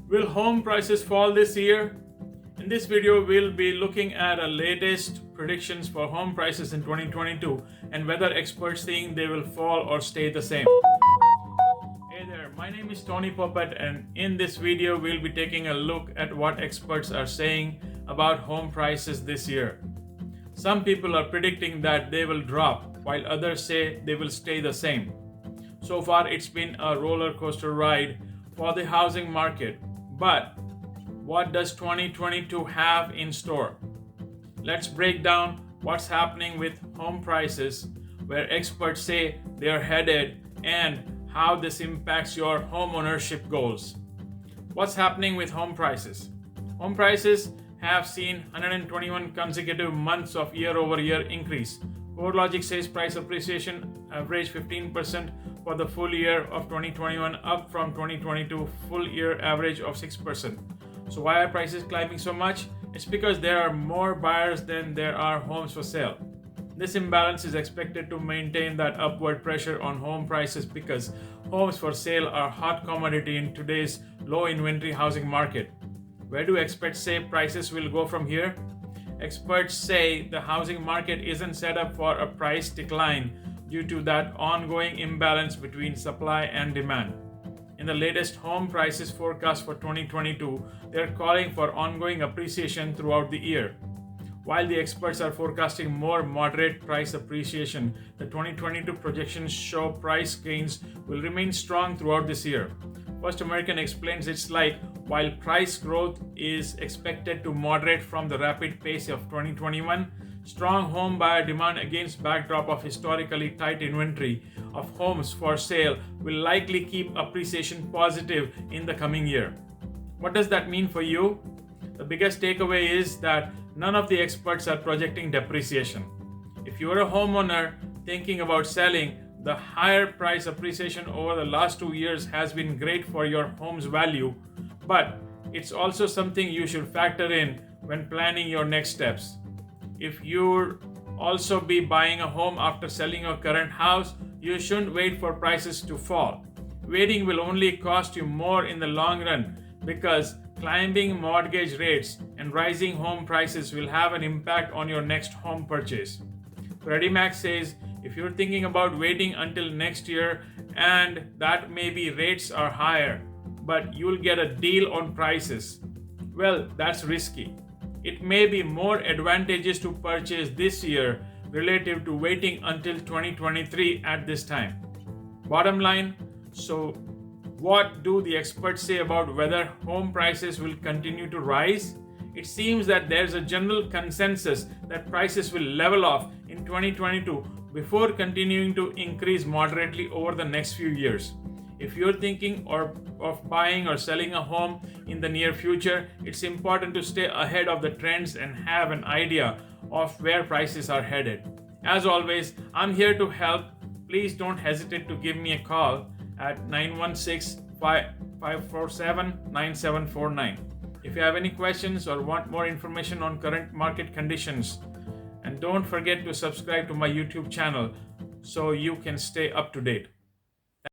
Will home prices fall this year? In this video, we'll be looking at the latest predictions for home prices in 2022 and whether experts think they will fall or stay the same. Hey there, my name is Tony Poppet, and in this video, we'll be taking a look at what experts are saying about home prices this year. Some people are predicting that they will drop, while others say they will stay the same. So far, it's been a roller coaster ride for the housing market. But what does 2022 have in store? Let's break down what's happening with home prices, where experts say they are headed, and how this impacts your home ownership goals. What's happening with home prices? Home prices have seen 121 consecutive months of year-over-year increase. CoreLogic says price appreciation averaged 15% for the full year of 2021, up from 2022 full year average of 6%. So why are prices climbing so much? It's because there are more buyers than there are homes for sale. This imbalance is expected to maintain that upward pressure on home prices because homes for sale are a hot commodity in today's low inventory housing market. Where do experts say prices will go from here? Experts say the housing market isn't set up for a price decline due to that ongoing imbalance between supply and demand. In the latest home prices forecast for 2022, they're calling for ongoing appreciation throughout the year. While the experts are forecasting more moderate price appreciation, the 2022 projections show price gains will remain strong throughout this year. First American explains it's like while price growth is expected to moderate from the rapid pace of 2021, strong home buyer demand against backdrop of historically tight inventory of homes for sale will likely keep appreciation positive in the coming year. What does that mean for you? The biggest takeaway is that none of the experts are projecting depreciation. If you're a homeowner thinking about selling, the higher price appreciation over the last 2 years has been great for your home's value, but it's also something you should factor in when planning your next steps. If you'll also be buying a home after selling your current house, you shouldn't wait for prices to fall. Waiting will only cost you more in the long run because climbing mortgage rates and rising home prices will have an impact on your next home purchase. Freddie Mac says if you're thinking about waiting until next year and that maybe rates are higher, but you'll get a deal on prices, well, that's risky. It may be more advantageous to purchase this year relative to waiting until 2023 at this time. Bottom line, so what do the experts say about whether home prices will continue to rise? It seems that there's a general consensus that prices will level off in 2022 before continuing to increase moderately over the next few years. If you're thinking of buying or selling a home in the near future, it's important to stay ahead of the trends and have an idea of where prices are headed. As always, I'm here to help. Please don't hesitate to give me a call at 916-547-9749. If you have any questions or want more information on current market conditions, and don't forget to subscribe to my YouTube channel so you can stay up to date.